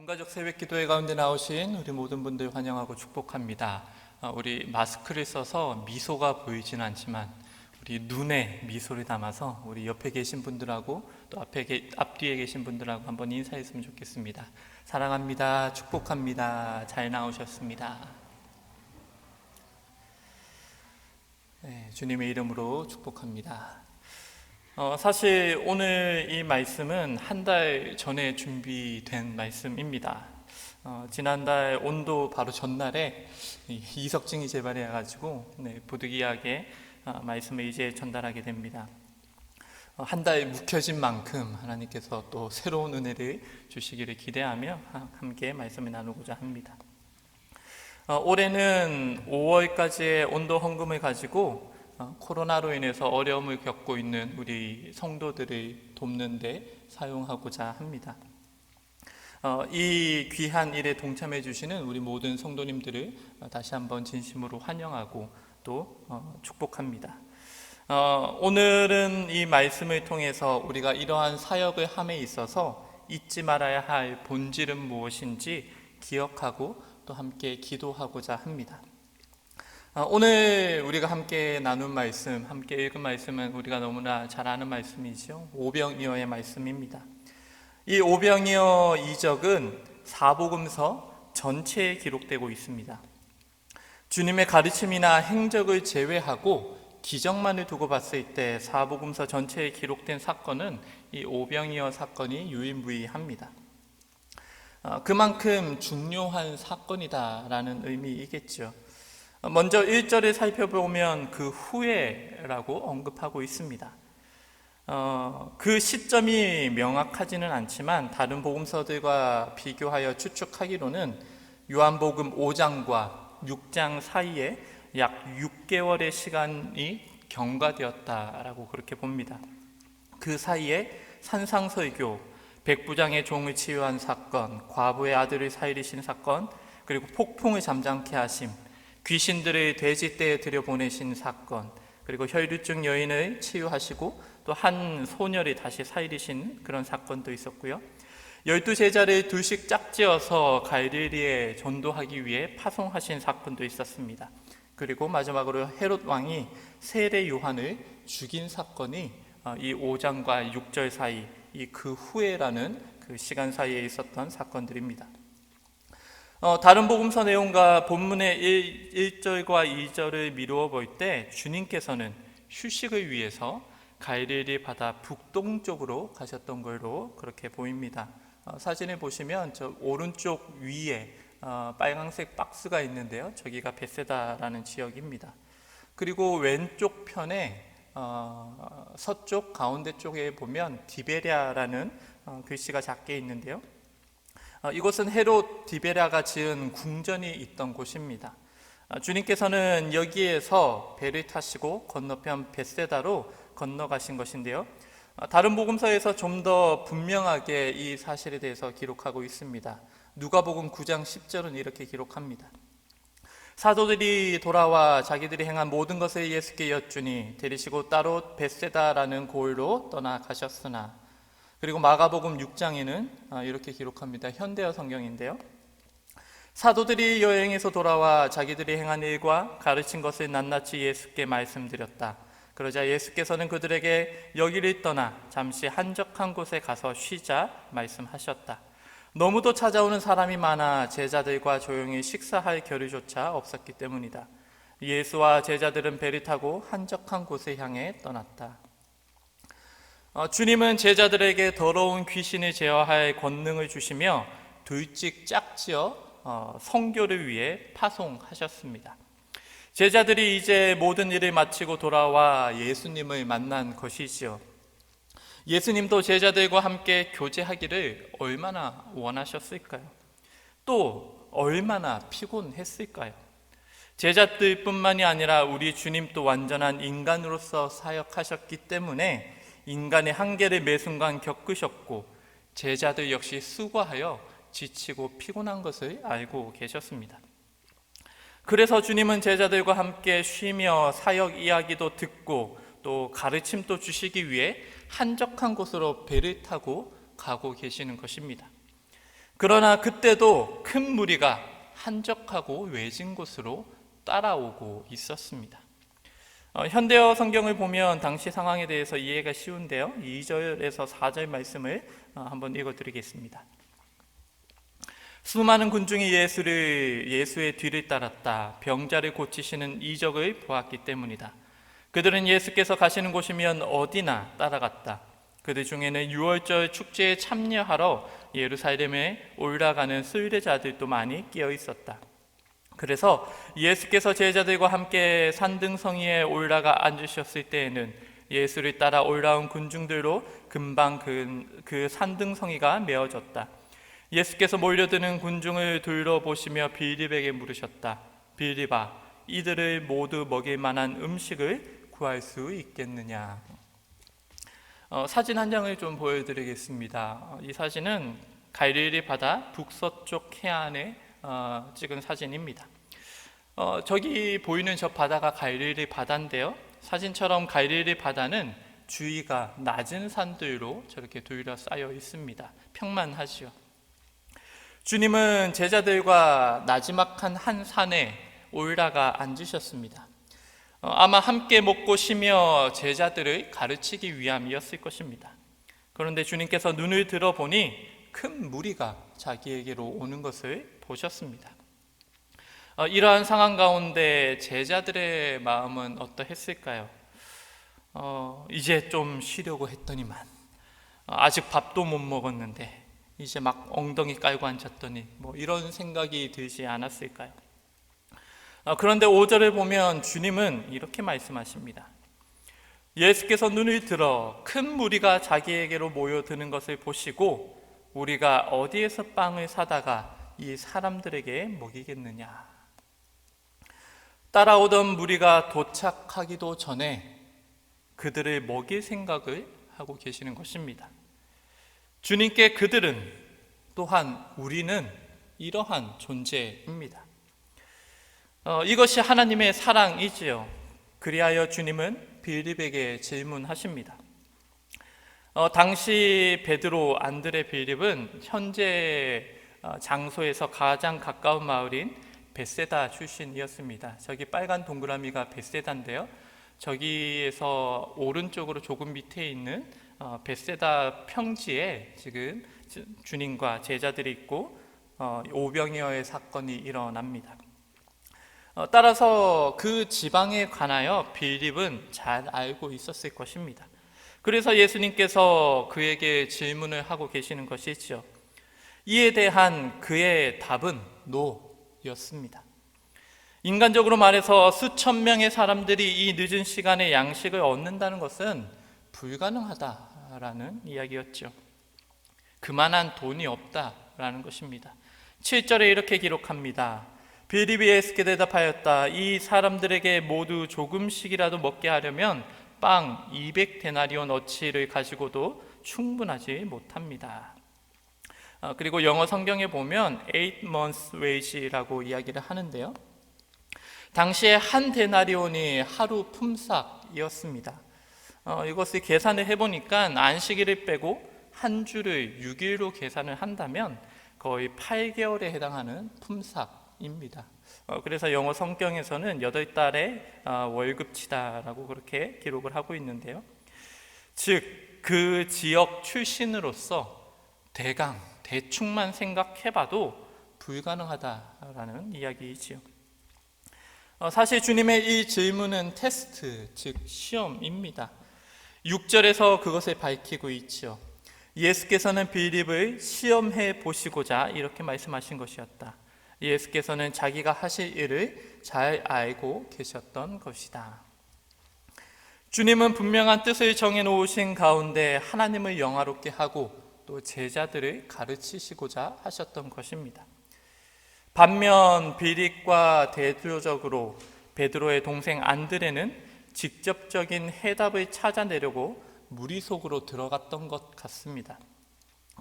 온가족 새벽기도회 가운데 나오신 우리 모든 분들 환영하고 축복합니다. 우리 마스크를 써서 미소가 보이지는 않지만 우리 눈에 미소를 담아서 우리 옆에 계신 분들하고 또 앞뒤에 계신 분들하고 한번 인사했으면 좋겠습니다. 사랑합니다. 축복합니다. 잘 나오셨습니다. 네, 주님의 이름으로 축복합니다. 사실 오늘 이 말씀은 한 달 전에 준비된 말씀입니다. 지난달 온도 바로 전날에 이석증이 재발해가지고 부득이하게 말씀을 이제 전달하게 됩니다. 한 달 묵혀진 만큼 하나님께서 또 새로운 은혜를 주시기를 기대하며 함께 말씀을 나누고자 합니다. 올해는 5월까지의 온도 헌금을 가지고 코로나로 인해서 어려움을 겪고 있는 우리 성도들을 돕는 데 사용하고자 합니다. 이 귀한 일에 동참해 주시는 우리 모든 성도님들을 다시 한번 진심으로 환영하고 또 축복합니다. 오늘은 이 말씀을 통해서 우리가 이러한 사역을 함에 있어서 잊지 말아야 할 본질은 무엇인지 기억하고 또 함께 기도하고자 합니다. 오늘 우리가 함께 나눈 말씀, 함께 읽은 말씀은 우리가 너무나 잘 아는 말씀이죠. 오병이어의 말씀입니다. 이 오병이어 이적은 사복음서 전체에 기록되고 있습니다. 주님의 가르침이나 행적을 제외하고 기적만을 두고 봤을 때 사복음서 전체에 기록된 사건은 이 오병이어 사건이 유일무이합니다. 그만큼 중요한 사건이다라는 의미이겠죠. 먼저 1절을 살펴보면 그 후에라고 언급하고 있습니다. 그 시점이 명확하지는 않지만 다른 복음서들과 비교하여 추측하기로는 요한복음 5장과 6장 사이에 약 6개월의 시간이 경과되었다라고 그렇게 봅니다. 그 사이에 산상설교, 백부장의 종을 치유한 사건, 과부의 아들을 살리신 사건, 그리고 폭풍을 잠잠케 하심, 귀신들을 돼지떼에 들여보내신 사건, 그리고 혈류증 여인을 치유하시고 또 한 소녀를 다시 살리신 그런 사건도 있었고요. 12제자를 둘씩 짝지어서 갈릴리에 전도하기 위해 파송하신 사건도 있었습니다. 그리고 마지막으로 헤롯 왕이 세례 요한을 죽인 사건이 이 5장과 6절 사이, 이 그 후에라는 그 시간 사이에 있었던 사건들입니다. 다른 복음서 내용과 본문의 1절과 2절을 미루어 볼 때 주님께서는 휴식을 위해서 갈릴리 바다 북동쪽으로 가셨던 걸로 그렇게 보입니다. 사진을 보시면 저 오른쪽 위에 빨간색 박스가 있는데요. 저기가 벳세다라는 지역입니다. 그리고 왼쪽 편에 서쪽 가운데 쪽에 보면 디베랴라는 글씨가 작게 있는데요. 이곳은 헤롯 디베랴가 지은 궁전이 있던 곳입니다. 주님께서는 여기에서 배를 타시고 건너편 벳세다로 건너가신 것인데요. 다른 복음서에서 좀 더 분명하게 이 사실에 대해서 기록하고 있습니다. 누가복음 9장 10절은 이렇게 기록합니다. 사도들이 돌아와 자기들이 행한 모든 것을 예수께 여쭈니 데리시고 따로 벳세다라는 고을로 떠나가셨으나, 그리고 마가복음 6장에는 이렇게 기록합니다. 현대어 성경인데요. 사도들이 여행에서 돌아와 자기들이 행한 일과 가르친 것을 낱낱이 예수께 말씀드렸다. 그러자 예수께서는 그들에게 여기를 떠나 잠시 한적한 곳에 가서 쉬자 말씀하셨다. 너무도 찾아오는 사람이 많아 제자들과 조용히 식사할 겨를조차 없었기 때문이다. 예수와 제자들은 배를 타고 한적한 곳에 향해 떠났다. 주님은 제자들에게 더러운 귀신을 제어할 권능을 주시며 둘씩 짝지어 선교를 위해 파송하셨습니다. 제자들이 이제 모든 일을 마치고 돌아와 예수님을 만난 것이지요. 예수님도 제자들과 함께 교제하기를 얼마나 원하셨을까요? 또 얼마나 피곤했을까요? 제자들뿐만이 아니라 우리 주님도 완전한 인간으로서 사역하셨기 때문에 인간의 한계를 매 순간 겪으셨고 제자들 역시 수고하여 지치고 피곤한 것을 알고 계셨습니다. 그래서 주님은 제자들과 함께 쉬며 사역 이야기도 듣고 또 가르침도 주시기 위해 한적한 곳으로 배를 타고 가고 계시는 것입니다. 그러나 그때도 큰 무리가 한적하고 외진 곳으로 따라오고 있었습니다. 현대어 성경을 보면 당시 상황에 대해서 이해가 쉬운데요. 2절에서 4절 말씀을 한번 읽어드리겠습니다. 수많은 군중이 예수의 뒤를 따랐다. 병자를 고치시는 이적을 보았기 때문이다. 그들은 예수께서 가시는 곳이면 어디나 따라갔다. 그들 중에는 유월절 축제에 참여하러 예루살렘에 올라가는 순례자들도 많이 끼어 있었다. 그래서 예수께서 제자들과 함께 산등성이에 올라가 앉으셨을 때에는 예수를 따라 올라온 군중들로 금방 그 산등성이가 메어졌다. 예수께서 몰려드는 군중을 둘러보시며 빌립에게 물으셨다. 빌립아, 이들을 모두 먹일 만한 음식을 구할 수 있겠느냐? 사진 한 장을 좀 보여드리겠습니다. 이 사진은 갈릴리 바다 북서쪽 해안에 찍은 사진입니다. 저기 보이는 저 바다가 갈릴리 바다인데요. 사진처럼 갈릴리 바다는 주위가 낮은 산들로 저렇게 둘러싸여 있습니다. 평만하지요. 주님은 제자들과 나지막한 한 산에 올라가 앉으셨습니다. 아마 함께 먹고 쉬며 제자들을 가르치기 위함이었을 것입니다. 그런데 주님께서 눈을 들어보니 큰 무리가 자기에게로 오는 것을 보셨습니다. 이러한 상황 가운데 제자들의 마음은 어떠했을까요? 이제 좀 쉬려고 했더니만 아직 밥도 못 먹었는데 이제 막 엉덩이 깔고 앉았더니 이런 생각이 들지 않았을까요? 그런데 5절을 보면 주님은 이렇게 말씀하십니다. 예수께서 눈을 들어 큰 무리가 자기에게로 모여드는 것을 보시고 우리가 어디에서 빵을 사다가 이 사람들에게 먹이겠느냐. 따라오던 무리가 도착하기도 전에 그들을 먹일 생각을 하고 계시는 것입니다. 주님께 그들은 또한 우리는 이러한 존재입니다. 이것이 하나님의 사랑이지요. 그리하여 주님은 빌립에게 질문하십니다. 당시 베드로, 안드레, 빌립은 현재 장소에서 가장 가까운 마을인 벳세다 출신이었습니다. 저기 빨간 동그라미가 벳세다인데요. 저기에서 오른쪽으로 조금 밑에 있는 벳세다 평지에 지금 주님과 제자들이 있고 오병이어의 사건이 일어납니다. 따라서 그 지방에 관하여 빌립은 잘 알고 있었을 것입니다. 그래서 예수님께서 그에게 질문을 하고 계시는 것이죠. 이에 대한 그의 답은 노였습니다. 인간적으로 말해서 수천 명의 사람들이 이 늦은 시간에 양식을 얻는다는 것은 불가능하다라는 이야기였죠. 그만한 돈이 없다라는 것입니다. 7절에 이렇게 기록합니다. 빌립이 예수께 대답하였다. 이 사람들에게 모두 조금씩이라도 먹게 하려면 빵 200데나리온 어치를 가지고도 충분하지 못합니다. 그리고 영어 성경에 보면 8 months wage라고 이야기를 하는데요. 당시에 한 데나리온이 하루 품삯이었습니다. 이것을 계산을 해보니까 안식일을 빼고 한 주를 6일로 계산을 한다면 거의 8개월에 해당하는 품삯입니다. 그래서 영어 성경에서는 8달의 월급치다라고 그렇게 기록을 하고 있는데요. 즉 그 지역 출신으로서 대충만 생각해봐도 불가능하다라는 이야기이지요. 사실 주님의 이 질문은 테스트, 즉 시험입니다. 6절에서 그것을 밝히고 있죠. 예수께서는 빌립을 시험해 보시고자 이렇게 말씀하신 것이었다. 예수께서는 자기가 하실 일을 잘 알고 계셨던 것이다. 주님은 분명한 뜻을 정해놓으신 가운데 하나님을 영화롭게 하고 또 제자들을 가르치시고자 하셨던 것입니다. 반면 빌립과 대조적으로 베드로의 동생 안드레는 직접적인 해답을 찾아내려고 무리 속으로 들어갔던 것 같습니다.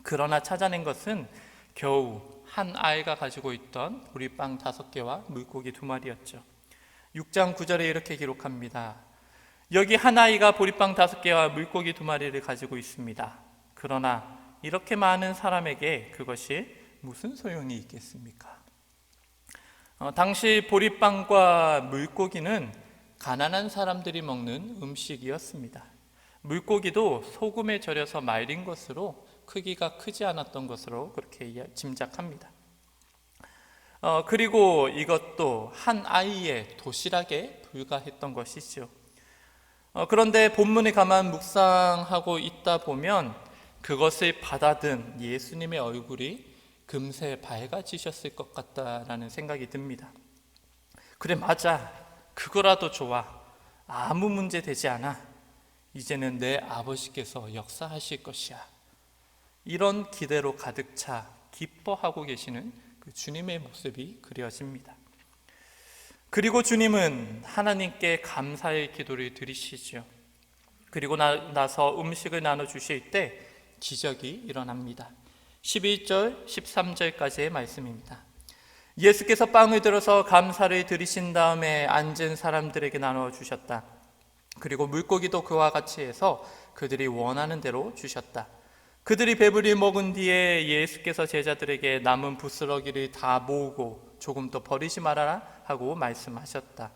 그러나 찾아낸 것은 겨우 한 아이가 가지고 있던 보리빵 5개와 물고기 2마리였죠. 6장 9절에 이렇게 기록합니다. 여기 한 아이가 보리빵 5개와 물고기 2마리를 가지고 있습니다. 그러나 이렇게 많은 사람에게 그것이 무슨 소용이 있겠습니까? 당시 보리빵과 물고기는 가난한 사람들이 먹는 음식이었습니다. 물고기도 소금에 절여서 말린 것으로 크기가 크지 않았던 것으로 그렇게 짐작합니다. 그리고 이것도 한 아이의 도시락에 불과했던 것이죠. 그런데 본문에 가만 묵상하고 있다 보면 그것을 받아든 예수님의 얼굴이 금세 밝아지셨을 것 같다라는 생각이 듭니다. 그래, 맞아. 그거라도 좋아. 아무 문제 되지 않아. 이제는 내 아버지께서 역사하실 것이야. 이런 기대로 가득 차 기뻐하고 계시는 그 주님의 모습이 그려집니다. 그리고 주님은 하나님께 감사의 기도를 드리시죠. 그리고 나서 음식을 나눠주실 때 기적이 일어납니다. 11절, 13절까지의 말씀입니다. 예수께서 빵을 들어서 감사를 드리신 다음에 앉은 사람들에게 나눠주셨다. 그리고 물고기도 그와 같이 해서 그들이 원하는 대로 주셨다. 그들이 배불리 먹은 뒤에 예수께서 제자들에게 남은 부스러기를 다 모으고 조금 더 버리지 말아라 하고 말씀하셨다.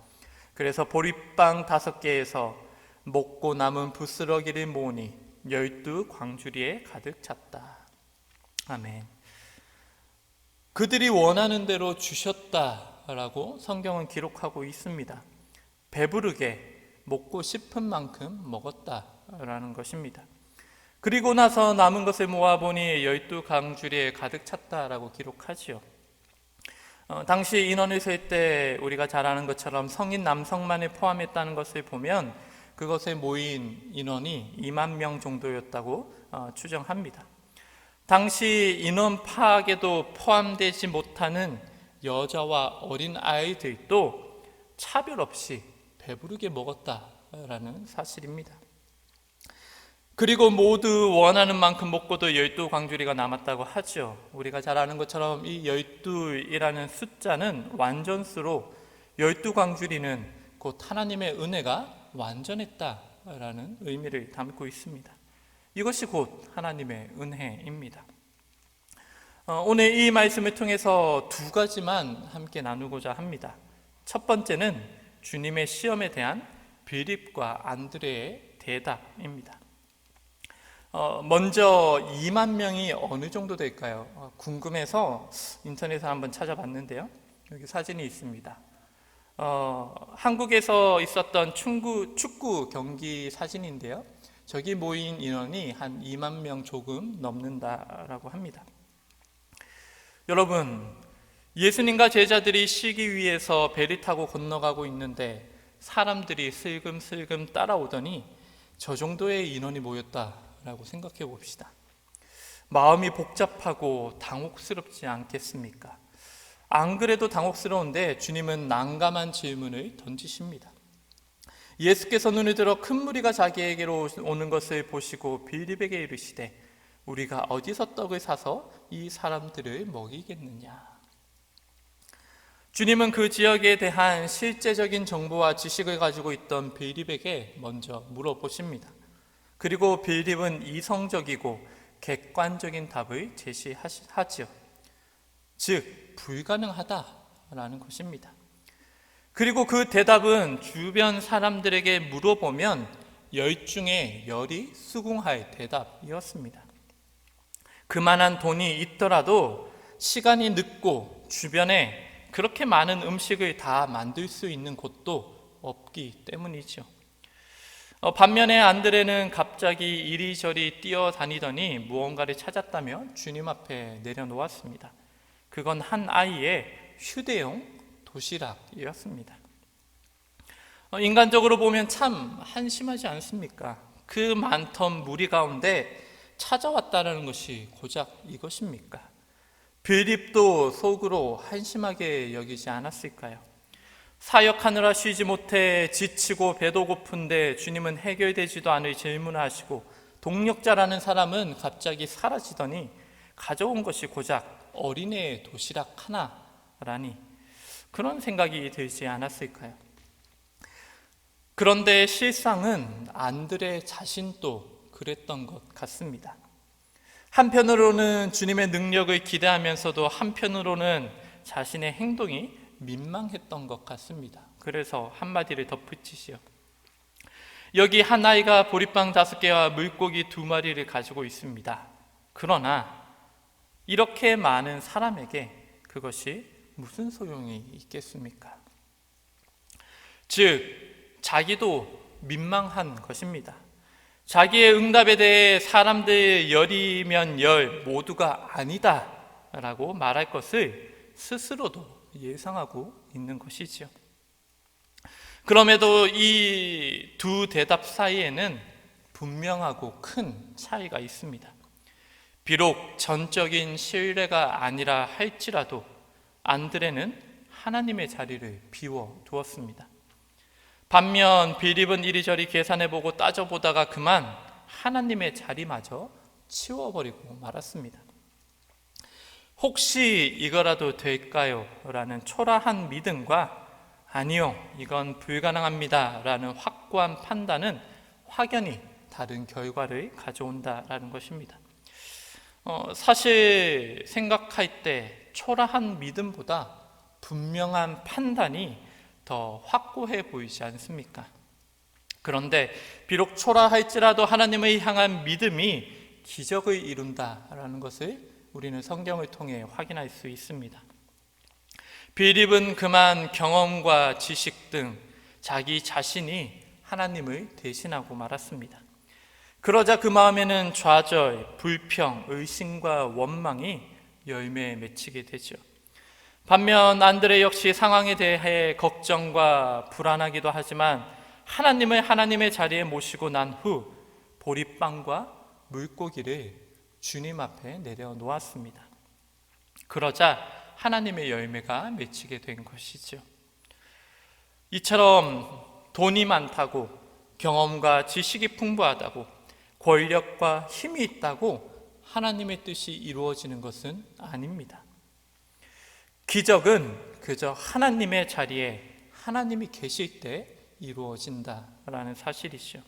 그래서 보리빵 5개에서 먹고 남은 부스러기를 모으니 12광주리에 가득 찼다. 아멘. 그들이 원하는 대로 주셨다라고 성경은 기록하고 있습니다. 배부르게 먹고 싶은 만큼 먹었다라는 것입니다. 그리고 나서 남은 것을 모아보니 12광주리에 가득 찼다라고 기록하지요. 당시 인원을 셀 때 우리가 잘 아는 것처럼 성인 남성만을 포함했다는 것을 보면 그것에 모인 인원이 2만 명 정도였다고 추정합니다. 당시 인원 파악에도 포함되지 못하는 여자와 어린 아이들도 차별 없이 배부르게 먹었다라는 사실입니다. 그리고 모두 원하는 만큼 먹고도 12광주리가 남았다고 하죠. 우리가 잘 아는 것처럼 이 12이라는 숫자는 완전수로 12광주리는 곧 하나님의 은혜가 완전했다라는 의미를 담고 있습니다. 이것이 곧 하나님의 은혜입니다. 오늘 이 말씀을 통해서 2가지만 함께 나누고자 합니다. 첫 번째는 주님의 시험에 대한 빌립과 안드레의 대답입니다. 먼저 2만 명이 어느 정도 될까요? 궁금해서 인터넷에 한번 찾아봤는데요. 여기 사진이 있습니다. 한국에서 있었던 축구 경기 사진인데요. 저기 모인 인원이 한 2만 명 조금 넘는다라고 합니다. 여러분, 예수님과 제자들이 쉬기 위해서 배를 타고 건너가고 있는데 사람들이 슬금슬금 따라오더니 저 정도의 인원이 모였다라고 생각해 봅시다. 마음이 복잡하고 당혹스럽지 않겠습니까? 안 그래도 당혹스러운데 주님은 난감한 질문을 던지십니다. 예수께서 눈을 들어 큰 무리가 자기에게로 오는 것을 보시고 빌립에게 이르시되 우리가 어디서 떡을 사서 이 사람들을 먹이겠느냐. 주님은 그 지역에 대한 실제적인 정보와 지식을 가지고 있던 빌립에게 먼저 물어보십니다. 그리고 빌립은 이성적이고 객관적인 답을 제시하지요. 즉 불가능하다라는 것입니다. 그리고 그 대답은 주변 사람들에게 물어보면 10 중에 10이 수긍할 대답이었습니다. 그만한 돈이 있더라도 시간이 늦고 주변에 그렇게 많은 음식을 다 만들 수 있는 곳도 없기 때문이죠. 반면에 안드레는 갑자기 이리저리 뛰어다니더니 무언가를 찾았다며 주님 앞에 내려놓았습니다. 그건 한 아이의 휴대용 도시락이었습니다. 인간적으로 보면 참 한심하지 않습니까? 그 많던 무리 가운데 찾아왔다는 것이 고작 이것입니까? 빌립도 속으로 한심하게 여기지 않았을까요? 사역하느라 쉬지 못해 지치고 배도 고픈데 주님은 해결되지도 않을 질문을 하시고 동력자라는 사람은 갑자기 사라지더니 가져온 것이 고작 어린애의 도시락 하나라니 그런 생각이 들지 않았을까요? 그런데 실상은 안드레 자신도 그랬던 것 같습니다. 한편으로는 주님의 능력을 기대하면서도 한편으로는 자신의 행동이 민망했던 것 같습니다. 그래서 한마디를 덧붙이시오. 여기 한 아이가 보리빵 5개와 물고기 2마리를 가지고 있습니다. 그러나 이렇게 많은 사람에게 그것이 무슨 소용이 있겠습니까? 즉, 자기도 민망한 것입니다. 자기의 응답에 대해 사람들 열이면 열 모두가 아니다 라고 말할 것을 스스로도 예상하고 있는 것이지요. 그럼에도 이 두 대답 사이에는 분명하고 큰 차이가 있습니다. 비록 전적인 신뢰가 아니라 할지라도 안드레는 하나님의 자리를 비워두었습니다. 반면 빌립은 이리저리 계산해보고 따져보다가 그만 하나님의 자리마저 치워버리고 말았습니다. 혹시 이거라도 될까요? 라는 초라한 믿음과 아니요, 이건 불가능합니다 라는 확고한 판단은 확연히 다른 결과를 가져온다라는 것입니다. 사실 생각할 때 초라한 믿음보다 분명한 판단이 더 확고해 보이지 않습니까? 그런데 비록 초라할지라도 하나님을 향한 믿음이 기적을 이룬다라는 것을 우리는 성경을 통해 확인할 수 있습니다. 빌립은 그만 경험과 지식 등 자기 자신이 하나님을 대신하고 말았습니다. 그러자 그 마음에는 좌절, 불평, 의심과 원망이 열매에 맺히게 되죠. 반면 안드레 역시 상황에 대해 걱정과 불안하기도 하지만 하나님을 하나님의 자리에 모시고 난 후 보리빵과 물고기를 주님 앞에 내려놓았습니다. 그러자 하나님의 열매가 맺히게 된 것이죠. 이처럼 돈이 많다고, 경험과 지식이 풍부하다고, 권력과 힘이 있다고 하나님의 뜻이 이루어지는 것은 아닙니다. 기적은 그저 하나님의 자리에 하나님이 계실 때 이루어진다라는 사실이죠.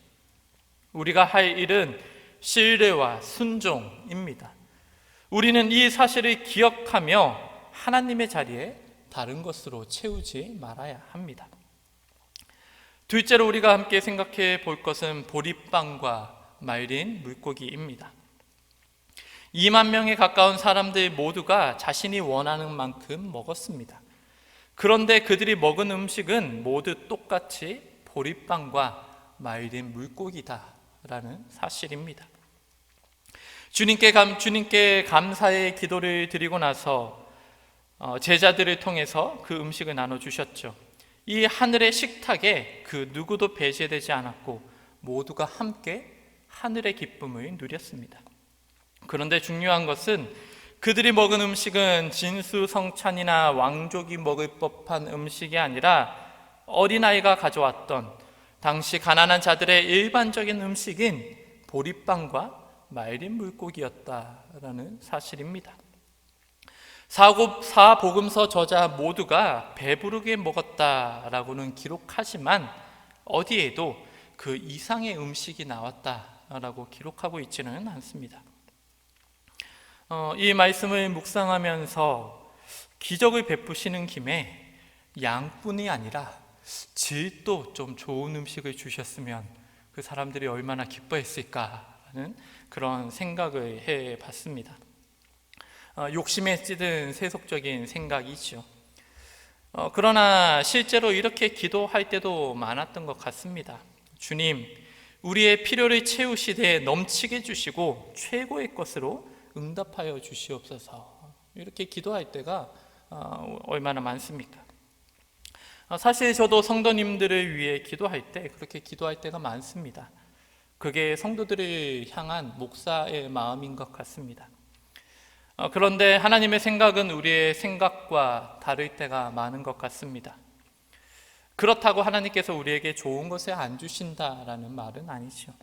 우리가 할 일은 신뢰와 순종입니다. 우리는 이 사실을 기억하며 하나님의 자리에 다른 것으로 채우지 말아야 합니다. 둘째로 우리가 함께 생각해 볼 것은 보리빵과 말린 물고기입니다. 2만 명에 가까운 사람들 모두가 자신이 원하는 만큼 먹었습니다. 그런데 그들이 먹은 음식은 모두 똑같이 보리빵과 말린 물고기다라는 사실입니다. 주님께 감사의 기도를 드리고 나서 제자들을 통해서 그 음식을 나눠주셨죠. 이 하늘의 식탁에 그 누구도 배제되지 않았고 모두가 함께 하늘의 기쁨을 누렸습니다. 그런데 중요한 것은 그들이 먹은 음식은 진수성찬이나 왕족이 먹을 법한 음식이 아니라 어린아이가 가져왔던 당시 가난한 자들의 일반적인 음식인 보리빵과 말린 물고기였다라는 사실입니다. 사복음서 저자 모두가 배부르게 먹었다라고는 기록하지만 어디에도 그 이상의 음식이 나왔다라고 기록하고 있지는 않습니다. 이 말씀을 묵상하면서 기적을 베푸시는 김에 양뿐이 아니라 질도 좀 좋은 음식을 주셨으면 그 사람들이 얼마나 기뻐했을까라는 그런 생각을 해봤습니다. 욕심에 찌든 세속적인 생각이죠. 그러나 실제로 이렇게 기도할 때도 많았던 것 같습니다. 주님, 우리의 필요를 채우시되 넘치게 주시고 최고의 것으로 응답하여 주시옵소서. 이렇게 기도할 때가 얼마나 많습니까? 사실 저도 성도님들을 위해 기도할 때 그렇게 기도할 때가 많습니다. 그게 성도들을 향한 목사의 마음인 것 같습니다. 그런데 하나님의 생각은 우리의 생각과 다를 때가 많은 것 같습니다. 그렇다고 하나님께서 우리에게 좋은 것을 안 주신다라는 말은 아니죠.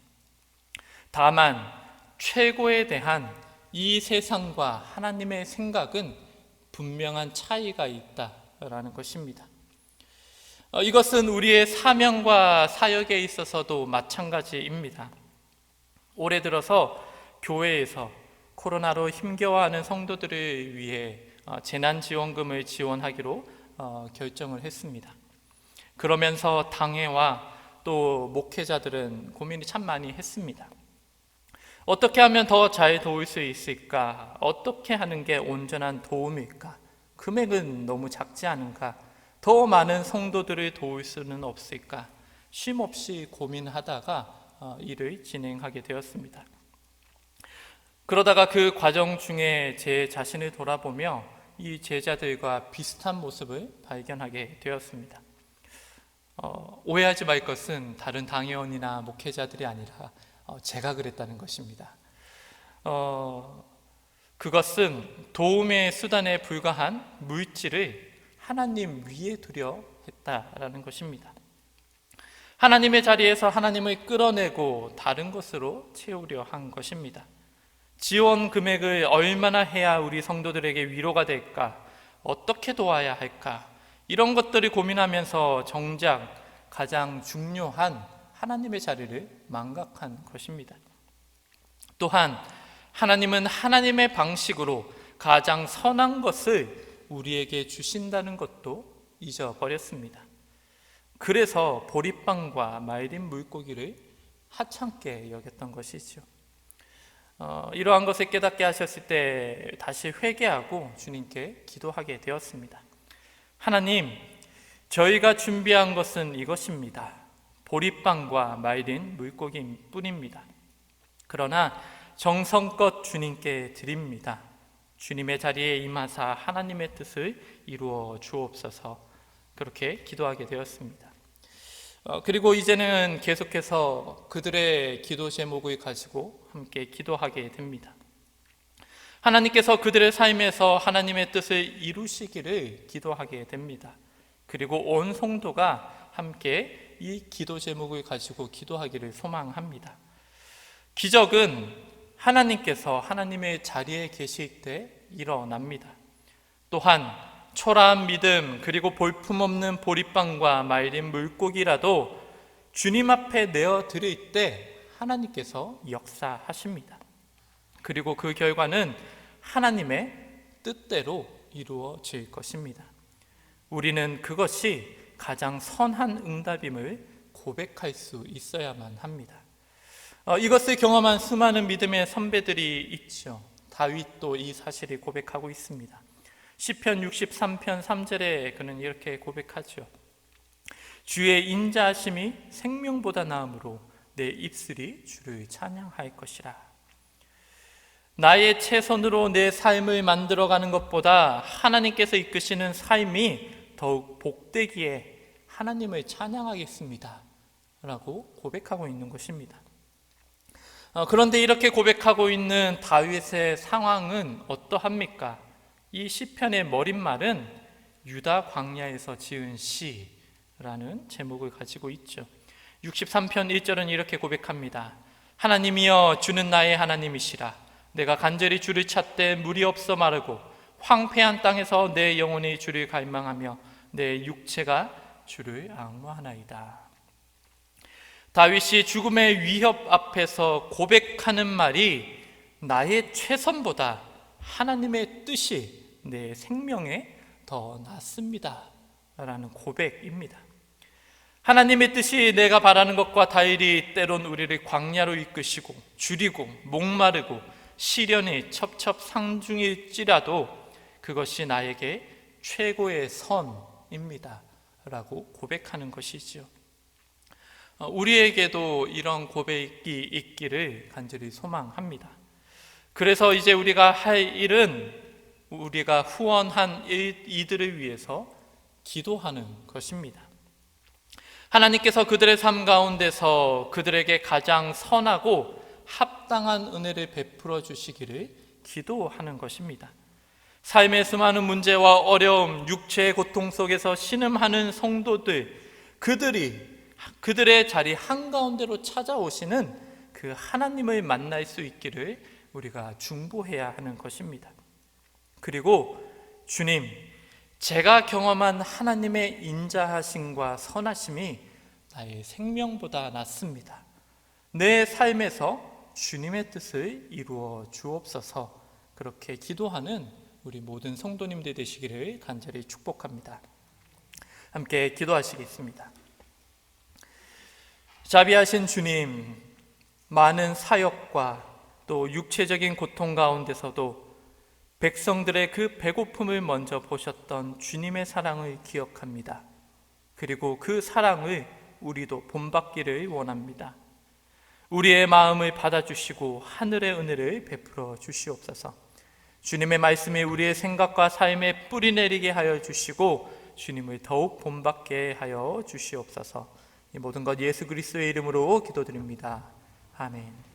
다만 최고에 대한 이 세상과 하나님의 생각은 분명한 차이가 있다라는 것입니다. 이것은 우리의 사명과 사역에 있어서도 마찬가지입니다. 올해 들어서 교회에서 코로나로 힘겨워하는 성도들을 위해 재난지원금을 지원하기로 결정을 했습니다. 그러면서 당회와 또 목회자들은 고민이 참 많이 했습니다. 어떻게 하면 더 잘 도울 수 있을까? 어떻게 하는 게 온전한 도움일까? 금액은 너무 작지 않은가? 더 많은 성도들을 도울 수는 없을까? 쉼없이 고민하다가 일을 진행하게 되었습니다. 그러다가 그 과정 중에 제 자신을 돌아보며 이 제자들과 비슷한 모습을 발견하게 되었습니다. 오해하지 말 것은 다른 당회원이나 목회자들이 아니라 제가 그랬다는 것입니다. 그것은 도움의 수단에 불과한 물질을 하나님 위에 두려 했다라는 것입니다. 하나님의 자리에서 하나님을 끌어내고 다른 것으로 채우려 한 것입니다. 지원 금액을 얼마나 해야 우리 성도들에게 위로가 될까? 어떻게 도와야 할까? 이런 것들을 고민하면서 정작 가장 중요한 하나님의 자리를 망각한 것입니다. 또한 하나님은 하나님의 방식으로 가장 선한 것을 우리에게 주신다는 것도 잊어버렸습니다. 그래서 보리빵과 말린 물고기를 하찮게 여겼던 것이죠. 이러한 것을 깨닫게 하셨을 때 다시 회개하고 주님께 기도하게 되었습니다. 하나님, 저희가 준비한 것은 이것입니다. 보리빵과 말린 물고기뿐입니다. 그러나 정성껏 주님께 드립니다. 주님의 자리에 임하사 하나님의 뜻을 이루어 주옵소서. 그렇게 기도하게 되었습니다. 그리고 이제는 계속해서 그들의 기도 제목을 가지고 함께 기도하게 됩니다. 하나님께서 그들의 삶에서 하나님의 뜻을 이루시기를 기도하게 됩니다. 그리고 온 성도가 함께 이 기도 제목을 가지고 기도하기를 소망합니다. 기적은 하나님께서 하나님의 자리에 계실 때 일어납니다. 또한 초라한 믿음 그리고 볼품없는 보리빵과 말린 물고기라도 주님 앞에 내어드릴 때 하나님께서 역사하십니다. 그리고 그 결과는 하나님의 뜻대로 이루어질 것입니다. 우리는 그것이 가장 선한 응답임을 고백할 수 있어야만 합니다. 이것을 경험한 수많은 믿음의 선배들이 있죠. 다윗도 이 사실을 고백하고 있습니다. 시편 63편 3절에 그는 이렇게 고백하죠. 주의 인자하심이 생명보다 나음으로 내 입술이 주를 찬양할 것이라. 나의 채손으로 내 삶을 만들어가는 것보다 하나님께서 이끄시는 삶이 더욱 복되기에 하나님을 찬양하겠습니다 라고 고백하고 있는 것입니다. 그런데 이렇게 고백하고 있는 다윗의 상황은 어떠합니까? 이 시편의 머릿말은 유다 광야에서 지은 시라는 제목을 가지고 있죠. 63편 1절은 이렇게 고백합니다. 하나님이여 주는 나의 하나님이시라. 내가 간절히 주를 찾되 물이 없어 마르고 황폐한 땅에서 내 영혼이 주를 갈망하며 내 육체가 주를 앙모하나이다. 다윗이 죽음의 위협 앞에서 고백하는 말이 나의 최선보다 하나님의 뜻이 내 생명에 더 낫습니다 라는 고백입니다. 하나님의 뜻이 내가 바라는 것과 달리 때론 우리를 광야로 이끄시고 줄이고 목마르고 시련이 첩첩상중일지라도 그것이 나에게 최고의 선입니다 라고 고백하는 것이죠. 우리에게도 이런 고백이 있기를 간절히 소망합니다. 그래서 이제 우리가 할 일은 우리가 후원한 이들을 위해서 기도하는 것입니다. 하나님께서 그들의 삶 가운데서 그들에게 가장 선하고 합당한 은혜를 베풀어 주시기를 기도하는 것입니다. 삶의 수많은 문제와 어려움, 육체의 고통 속에서 신음하는 성도들, 그들의 자리 한가운데로 찾아오시는 그 하나님을 만날 수 있기를 우리가 중보해야 하는 것입니다. 그리고 주님, 제가 경험한 하나님의 인자하심과 선하심이 나의 생명보다 낫습니다. 내 삶에서 주님의 뜻을 이루어 주옵소서. 그렇게 기도하는 우리 모든 성도님들 되시기를 간절히 축복합니다. 함께 기도하시겠습니다. 자비하신 주님, 많은 사역과 또 육체적인 고통 가운데서도 백성들의 그 배고픔을 먼저 보셨던 주님의 사랑을 기억합니다. 그리고 그 사랑을 우리도 본받기를 원합니다. 우리의 마음을 받아주시고 하늘의 은혜를 베풀어 주시옵소서. 주님의 말씀이 우리의 생각과 삶에 뿌리 내리게 하여 주시고 주님을 더욱 본받게 하여 주시옵소서. 이 모든 것 예수 그리스도의 이름으로 기도드립니다. 아멘.